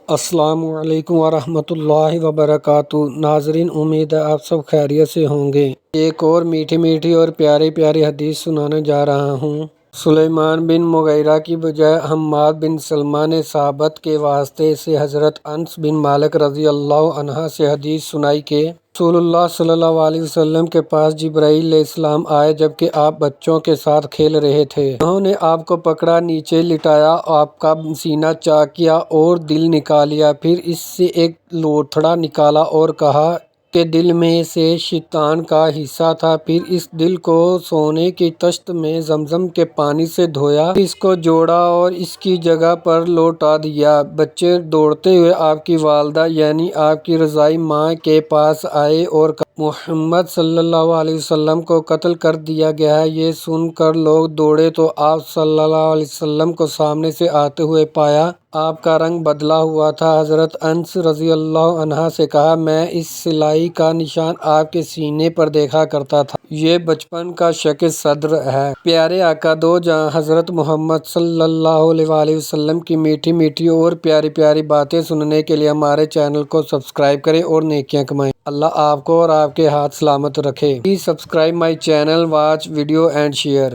السلام علیکم ورحمۃ اللہ وبرکاتہ۔ ناظرین، امید ہے آپ سب خیریت سے ہوں گے۔ ایک اور میٹھی میٹھی اور پیاری پیاری حدیث سنانے جا رہا ہوں۔ سلیمان بن مغیرہ کی بجائے حماد بن سلمہ نے صحابت کے واسطے سے حضرت انس بن مالک رضی اللہ عنہ سے حدیث سنائی کہ رسول اللہ صلی اللہ علیہ وسلم کے پاس جبرائیل علیہ السلام آئے جبکہ آپ بچوں کے ساتھ کھیل رہے تھے۔ انہوں نے آپ کو پکڑا، نیچے لٹایا، آپ کا سینہ چاک کیا اور دل نکالیا، پھر اس سے ایک لوتھڑا نکالا اور کہا کہ دل میں سے شیطان کا حصہ تھا، پھر اس دل کو سونے کی طشت میں زمزم کے پانی سے دھویا، پھر اس کو جوڑا اور اس کی جگہ پر لوٹا دیا۔ بچے دوڑتے ہوئے آپ کی والدہ یعنی آپ کی رضائی ماں کے پاس آئے اور کہا محمد صلی اللہ علیہ وسلم کو قتل کر دیا گیا ہے۔ یہ سن کر لوگ دوڑے تو آپ صلی اللہ علیہ وسلم کو سامنے سے آتے ہوئے پایا۔ آپ کا رنگ بدلا ہوا تھا۔ حضرت انس رضی اللہ عنہ سے کہا میں اس سلائی کا نشان آپ کے سینے پر دیکھا کرتا تھا، یہ بچپن کا شک صدر ہے۔ پیارے آقا دو جہاں حضرت محمد صلی اللہ علیہ وسلم کی میٹھی میٹھی اور پیاری پیاری باتیں سننے کے لیے ہمارے چینل کو سبسکرائب کریں اور نیکیاں کمائیں۔ اللہ آپ کو اور آپ کے ہاتھ سلامت رکھے۔ Please subscribe my channel, watch video and share.